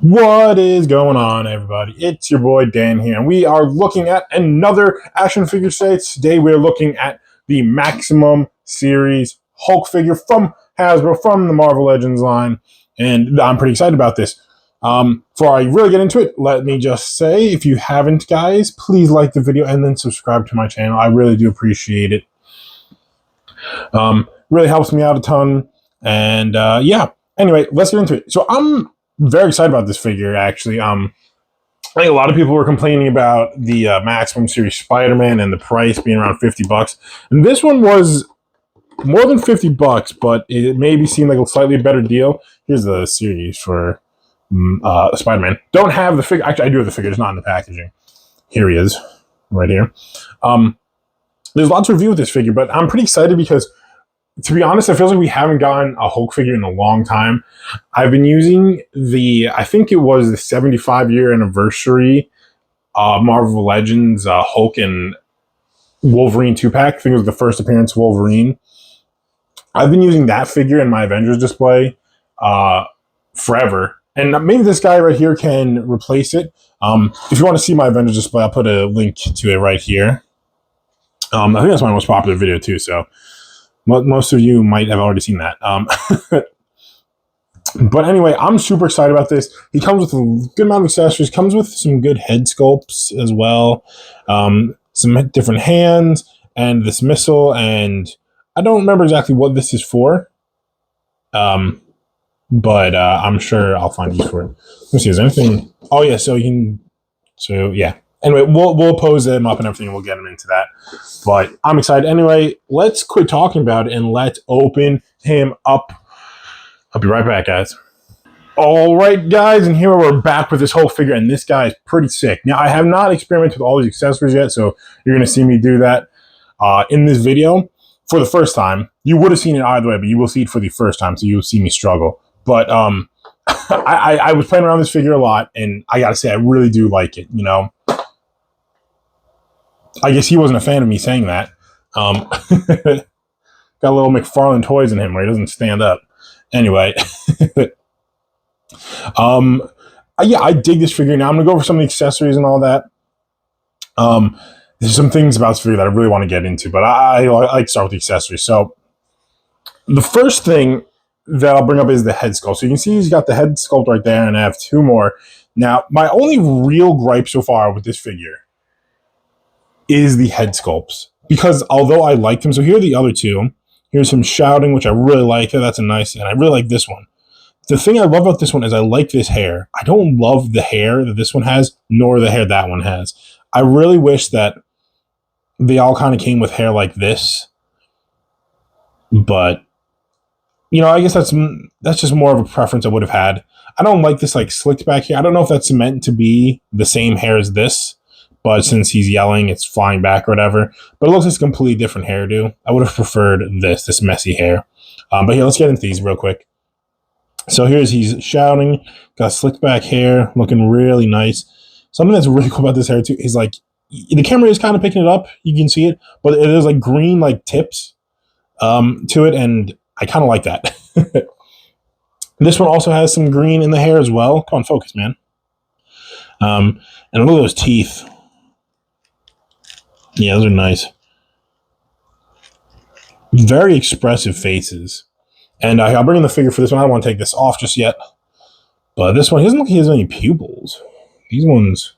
What is going on, everybody? It's your boy Dan here, and we are looking at another action figure set. Today, we're looking at the Maximum Series Hulk figure from Hasbro, from the Marvel Legends line, and I'm pretty excited about this. Before I really get into it, let me just say, if you haven't, guys, please like the video and then subscribe to my channel. I really do appreciate it. Really helps me out a ton, and yeah. Anyway, let's get into it. So I'm very excited about this figure, actually. I think a lot of people were complaining about the Maximum Series Spider-Man and the price being around $50. And this one was more than $50, but it maybe seemed like a slightly better deal. Here's the series for Spider-Man. Don't have the figure. Actually, I do have the figure. It's not in the packaging. Here he is, right here. There's lots to review with this figure, but I'm pretty excited because, to be honest, it feels like we haven't gotten a Hulk figure in a long time. I've been using I think it was the 75-year anniversary Marvel Legends Hulk and Wolverine 2-pack. I think it was the first appearance of Wolverine. I've been using that figure in my Avengers display forever. And maybe this guy right here can replace it. If you want to see my Avengers display, I'll put a link to it right here. I think that's my most popular video too, so most of you might have already seen that. But anyway, I'm super excited about this. He comes with a good amount of accessories, comes with some good head sculpts as well, some different hands, and this missile, and I don't remember exactly what this is for, but I'm sure I'll find use for it. Let's see, is there anything? Oh yeah, so yeah. Anyway, we'll pose him up and everything, and we'll get him into that. But I'm excited. Anyway, let's quit talking about it and let's open him up. I'll be right back, guys. All right, guys, and here we're back with this whole figure, and this guy is pretty sick. Now, I have not experimented with all these accessories yet, so you're going to see me do that in this video for the first time. You would have seen it either way, but you will see it for the first time, so you'll see me struggle. But I was playing around with this figure a lot, and I got to say, I really do like it, you know. I guess he wasn't a fan of me saying that. Got a little McFarlane Toys in him where he doesn't stand up. Anyway. Yeah, I dig this figure. Now I'm going to go over some of the accessories and all that. There's some things about this figure that I really want to get into, but I like to start with the accessories. So the first thing that I'll bring up is the head sculpt. So you can see he's got the head sculpt right there, and I have two more. Now, my only real gripe so far with this figure is the head sculpts, because although I like them, so here are the other two. Here's him shouting, which I really like. That's a nice, and I really like this one. The thing I love about this one is I like this hair. I don't love the hair that this one has, nor the hair that one has. I really wish that they all kind of came with hair like this. But, you know, I guess that's just more of a preference I would have had. I don't like this like slicked back here. I don't know if that's meant to be the same hair as this, but since he's yelling, it's flying back or whatever. But it looks like a completely different hairdo. I would have preferred this messy hair. But here, let's get into these real quick. So he's shouting, got slicked back hair, looking really nice. Something that's really cool about this hair too is like the camera is kind of picking it up. You can see it, but it is like green like tips to it, and I kind of like that. This one also has some green in the hair as well. Come on, focus, man. And look at those teeth. Yeah, those are nice. Very expressive faces. And I'll bring in the figure for this one. I don't want to take this off just yet. But this one, he doesn't look like he has any pupils. These ones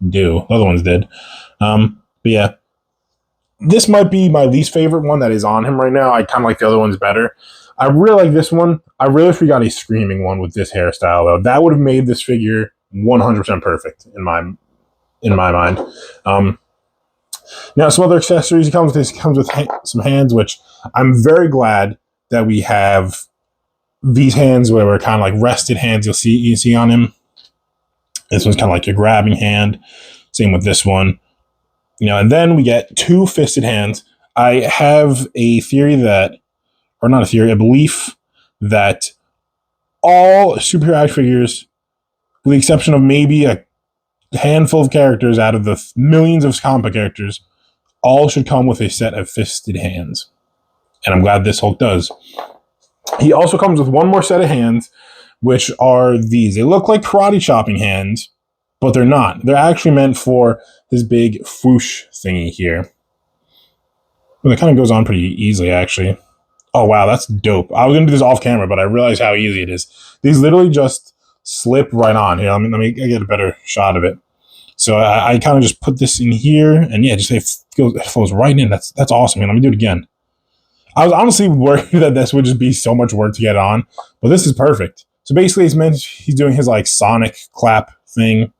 do. The other ones did. But yeah. This might be my least favorite one that is on him right now. I kind of like the other ones better. I really like this one. I really wish we got a screaming one with this hairstyle, though. That would have made this figure 100% perfect in my mind. Now, some other accessories. He comes with some hands, which I'm very glad that we have these hands where we're kind of like rested hands. You see on him. This one's kind of like a grabbing hand. Same with this one. You know, and then we get two fisted hands. I have a theory that, or not a theory, a belief that all superhero action figures, with the exception of maybe a handful of characters out of the millions of comic book characters, all should come with a set of fisted hands. And I'm glad this Hulk does. He also comes with one more set of hands, which are these. They look like karate chopping hands, but they're not. They're actually meant for his big swoosh thingy here. Well, it kind of goes on pretty easily, actually. Oh, wow, that's dope. I was going to do this off camera, but I realized how easy it is. These literally just slip right on. Here, let me get a better shot of it. So I kind of just put this in here, and yeah, it flows right in. That's awesome, man. Let me do it again. I was honestly worried that this would just be so much work to get on, but this is perfect. So basically, he's doing his like sonic clap thing.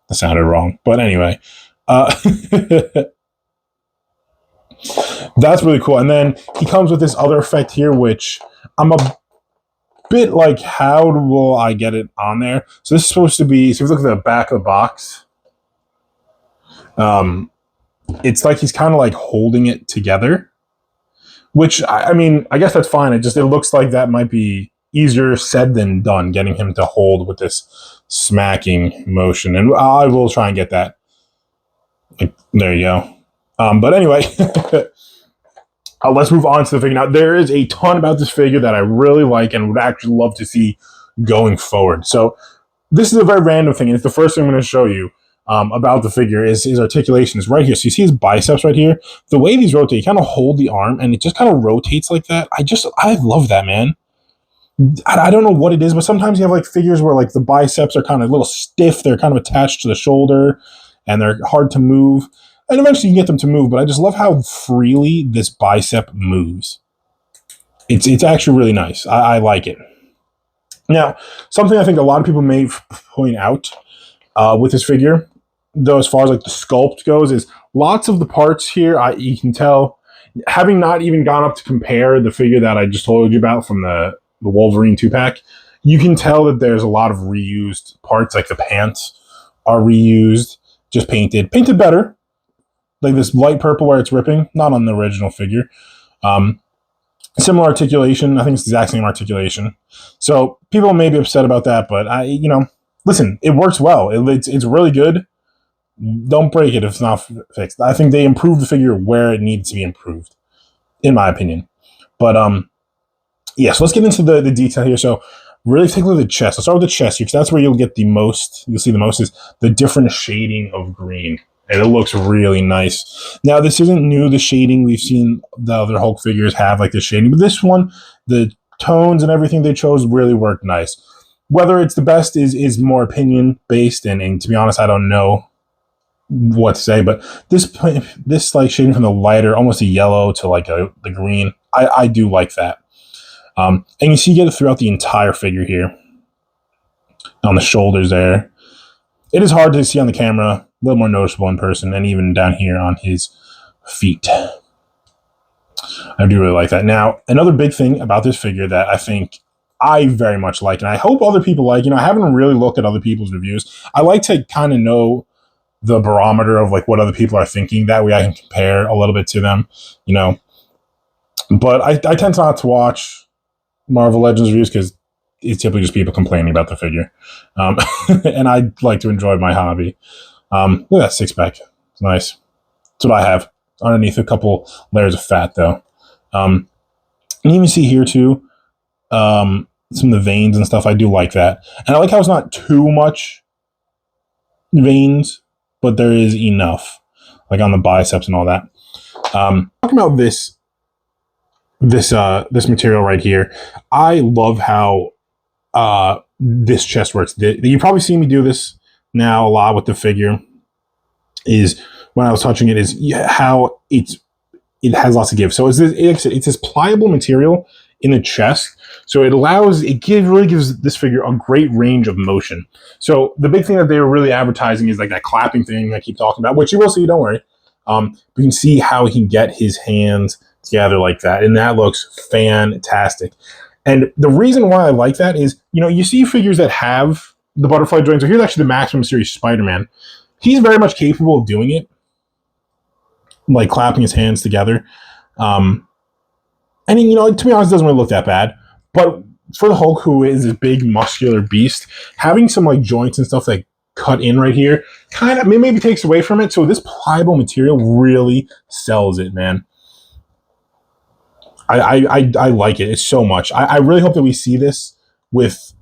That sounded wrong, but anyway, that's really cool. And then he comes with this other effect here, which I'm a bit like, how will I get it on there? So this is supposed to be. So if you look at the back of the box, it's like he's kind of like holding it together. Which, I mean, I guess that's fine. It looks like that might be easier said than done, getting him to hold with this smacking motion. And I will try and get that. Like, there you go. But anyway, let's move on to the figure. Now, there is a ton about this figure that I really like and would actually love to see going forward. So this is a very random thing, and it's the first thing I'm going to show you. About the figure is his articulation is right here. So you see his biceps right here. The way these rotate, you kind of hold the arm and it just kind of rotates like that. I love that, man. I don't know what it is, but sometimes you have like figures where like the biceps are kind of a little stiff. They're kind of attached to the shoulder and they're hard to move. And eventually you can get them to move, but I just love how freely this bicep moves. It's actually really nice. I like it. Now, something I think a lot of people may point out with this figure, though, as far as like the sculpt goes, is lots of the parts here, you can tell, having not even gone up to compare the figure that I just told you about from the Wolverine 2-pack, you can tell that there's a lot of reused parts, like the pants are reused, just painted better, like this light purple where it's ripping, not on the original figure. Similar articulation, I think it's the exact same articulation. So people may be upset about that, but listen, it works well. It's really good. Don't break it if it's not fixed. I think they improved the figure where it needed to be improved, in my opinion. But yeah, so let's get into the detail here. So really take a look at the chest. Let's start with the chest here, because that's where you'll see the most is the different shading of green. And it looks really nice. Now, this isn't new, the shading. We've seen the other Hulk figures have like the shading. But this one, the tones and everything they chose really worked nice. Whether it's the best is more opinion based, and to be honest, I don't know what to say. But this like shading from the lighter, almost a yellow to like the green, I do like that. And you see, you get it throughout the entire figure here on the shoulders there. It is hard to see on the camera, a little more noticeable in person, and even down here on his feet. I do really like that. Now, another big thing about this figure that I think I very much like, and I hope other people like, I haven't really looked at other people's reviews. I like to kind of know the barometer of like what other people are thinking. That way I can compare a little bit to them, But I tend not to watch Marvel Legends reviews because it's typically just people complaining about the figure. And I like to enjoy my hobby. Look at that six-pack. It's nice. That's what I have. Underneath a couple layers of fat, though. And you can see here, too, some of the veins and stuff. I do like that. And I like how it's not too much veins, but there is enough, like on the biceps and all that. Talking about this material right here, I love how this chest works. You probably see me do this now a lot with the figure. Is when I was touching it, is how it has lots of give. So it's this pliable material in the chest, so really gives this figure a great range of motion. So the big thing that they were really advertising is like that clapping thing I keep talking about, which you will see. Don't worry. We can see how he can get his hands together like that, and that looks fantastic. And the reason why I like that is, you see figures that have the butterfly joints. So here's actually the Maximum Series Spider-Man. He's very much capable of doing it, like clapping his hands together. And, to be honest, it doesn't really look that bad. But for the Hulk, who is a big muscular beast, having some like joints and stuff that cut in right here kind of maybe takes away from it. So this pliable material really sells it, man. I like it. It's so much. I really hope that we see this with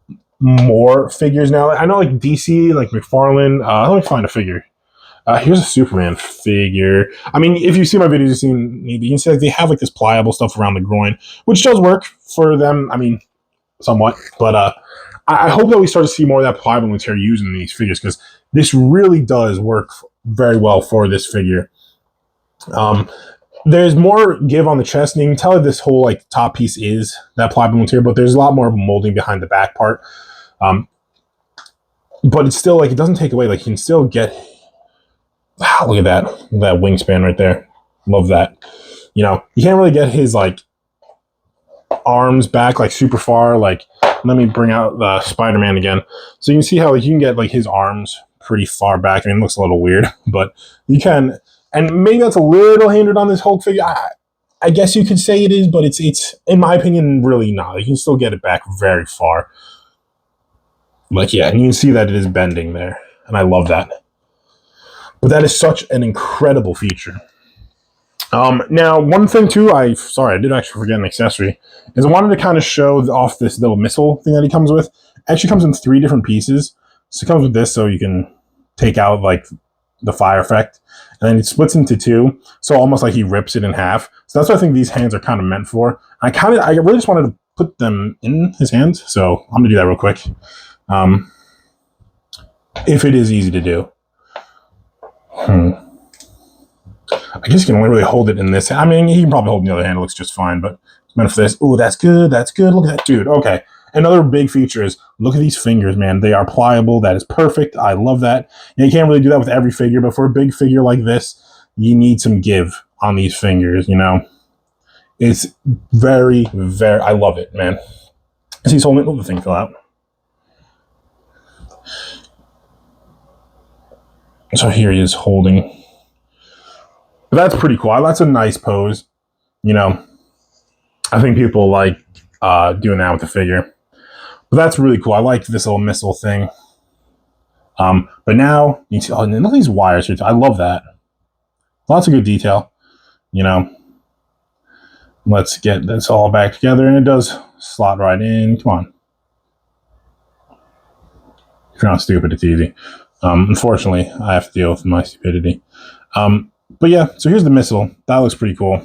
more figures now. I know like DC, like McFarlane. Let me find a figure. Here's a Superman figure. I mean, if you see my videos, you've seen you can see like they have like this pliable stuff around the groin, which does work for them. I mean, somewhat, but I hope that we start to see more of that pliable material used in these figures because this really does work very well for this figure. There's more give on the chest, and you can tell that this whole like top piece is that pliable material, but there's a lot more molding behind the back part. But it's still like it doesn't take away. Like you can still get. Wow, look at that wingspan right there. Love that. You know, you can't really get his like arms back like super far. Like, let me bring out the Spider-Man again, so you can see how like you can get like his arms pretty far back. I mean, it looks a little weird, but you can. And maybe that's a little hindered on this Hulk figure. I guess you could say it is, but it's in my opinion really not. You can still get it back very far. Like yeah, and you can see that it is bending there, and I love that. But that is such an incredible feature. Now, one thing too, I did actually forget an accessory, is I wanted to kind of show off this little missile thing that he comes with. It actually comes in 3 different pieces. So it comes with this, so you can take out like the fire effect, and then it splits into 2, so almost like he rips it in half. So that's what I think these hands are kind of meant for. I really just wanted to put them in his hands, so I'm gonna do that real quick. If it is easy to do. I guess you can only really hold it in this. I mean, he can probably hold it in the other hand. It looks just fine, but it's meant for this. Oh, that's good. That's good. Look at that, dude. Okay. Another big feature is look at these fingers, man. They are pliable. That is perfect. I love that. You can't really do that with every figure, but for a big figure like this, you need some give on these fingers, you know? It's very, very, I love it, man. As he's holding it, oh, the thing fell out. So here he is holding. But that's pretty cool. That's a nice pose. You know, I think people like doing that with the figure. But that's really cool. I like this little missile thing. But now, you see, oh, and look at these wires here. I love that. Lots of good detail. You know, let's get this all back together. And it does slot right in. Come on. If you're not stupid, it's easy. Unfortunately, I have to deal with my stupidity. But yeah, so here's the missile. That looks pretty cool.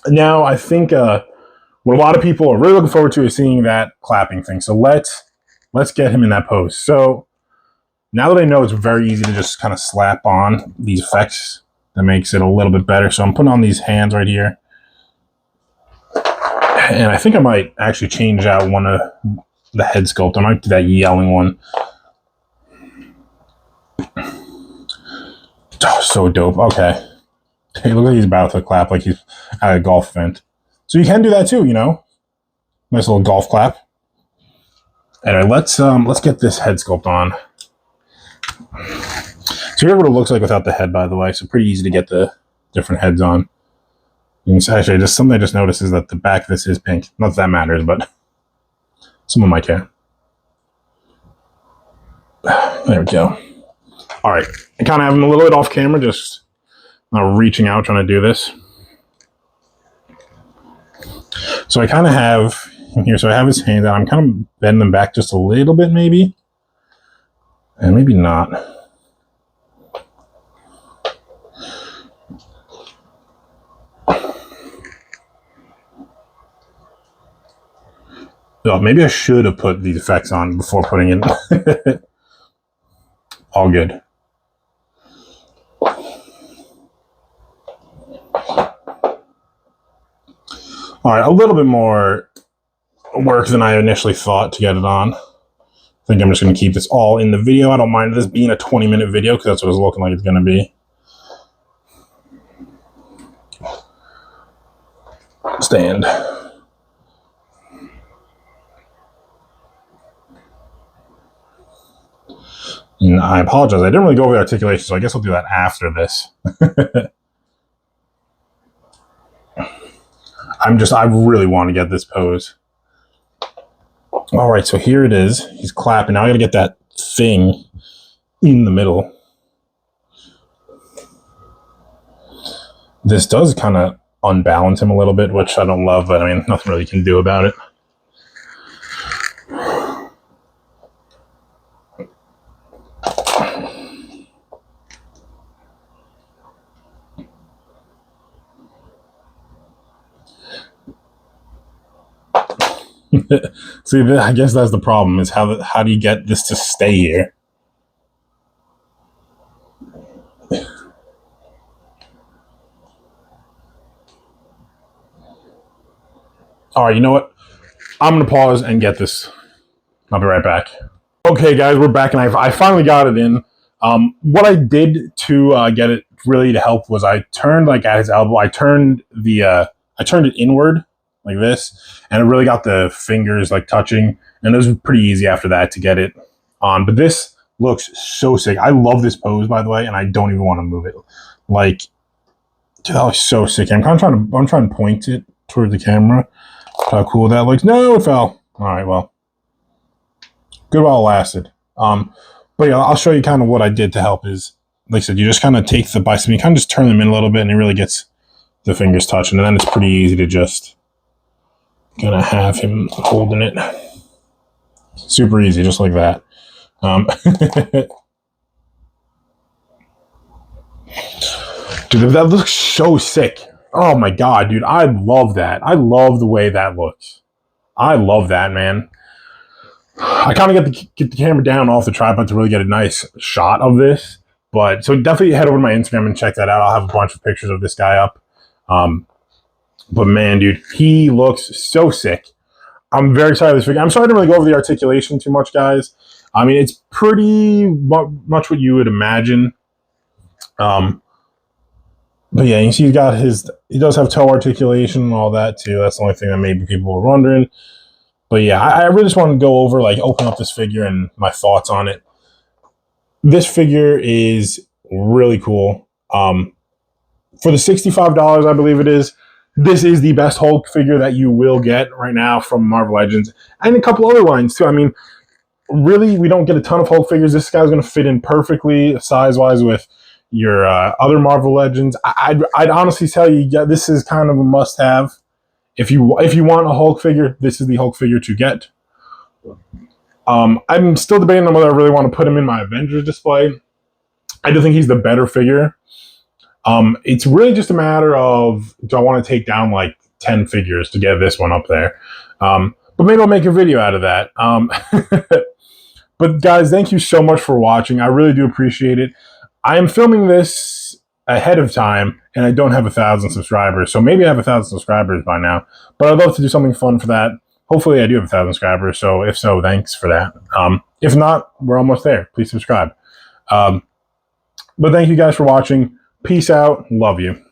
Now, I think what a lot of people are really looking forward to is seeing that clapping thing. So let's get him in that pose. So now that I know it's very easy to just kind of slap on these effects, that makes it a little bit better. So I'm putting on these hands right here. And I think I might actually change out one of the head sculpt. I might do that yelling one. Oh, so dope. Okay. Hey, look like he's about to clap like he's at a golf event. So you can do that too, you know. Nice little golf clap. Anyway, let's get this head sculpt on. So here's what it looks like without the head, by the way. So pretty easy to get the different heads on. You can actually something I just noticed is that the back of this is pink. Not that that matters, but someone might care. There we go. All right, I kind of have him a little bit off camera, just reaching out, trying to do this. So I kind of have in here, so I have his hands out. I'm kind of bending them back just a little bit, maybe. And maybe not. Oh, maybe I should have put these effects on before putting it. All good. All right, a little bit more work than I initially thought to get it on. I think I'm just going to keep this all in the video. I don't mind this being a 20-minute video because that's what it's looking like it's going to be. Stand. And I apologize. I didn't really go over the articulation, so I guess I'll do that after this. I really want to get this pose. All right, so here it is. He's clapping. Now I got to get that thing in the middle. This does kind of unbalance him a little bit, which I don't love, but I mean, nothing really you can do about it. See, I guess that's the problem, is how do you get this to stay here? All right, you know what? I'm going to pause and get this. I'll be right back. Okay, guys, we're back, and I finally got it in. What I did to get it really to help was I turned like at his elbow. I turned it inward like this, and it really got the fingers like touching. And it was pretty easy after that to get it on. But this looks so sick. I love this pose, by the way, and I don't even want to move it. Like, dude, that looks so sick. I'm trying to point it towards the camera. How cool that looks. No, it fell. All right, well, good while it lasted. But yeah, I'll show you kind of what I did to help. Is, like I said, you just kind of take the bicep, you kind of just turn them in a little bit, and it really gets the fingers touching. And then it's pretty easy to just kind of have him holding it. Super easy, just like that. Dude, that looks so sick. Oh my god, dude, I love that. I love the way that looks. I love that, man. I kind of get the camera down off the tripod to really get a nice shot of this. But so definitely head over to my Instagram and check that out. I'll have a bunch of pictures of this guy up. But man, dude, he looks so sick. I'm very excited for this figure. I'm sorry I didn't really go over the articulation too much, guys. I mean, it's pretty much what you would imagine. But yeah, you see he does have toe articulation and all that too. That's the only thing that maybe people were wondering. But yeah, I really just want to go over, like, open up this figure and my thoughts on it. This figure is really cool. For the $65, I believe it is, this is the best Hulk figure that you will get right now from Marvel Legends. And a couple other lines too. I mean, really, we don't get a ton of Hulk figures. This guy's going to fit in perfectly size-wise with your other Marvel Legends. I'd honestly tell you, yeah, this is kind of a must-have. If you want a Hulk figure, this is the Hulk figure to get. I'm still debating on whether I really want to put him in my Avengers display. I do think he's the better figure. It's really just a matter of, do I want to take down like 10 figures to get this one up there? But maybe I'll make a video out of that. But guys, thank you so much for watching. I really do appreciate it. I am filming this ahead of time, and I don't have 1,000 subscribers. So maybe I have 1,000 subscribers by now. But I'd love to do something fun for that. Hopefully I do have 1,000 subscribers. So if so, thanks for that. If not, we're almost there. Please subscribe. But thank you guys for watching. Peace out. Love you.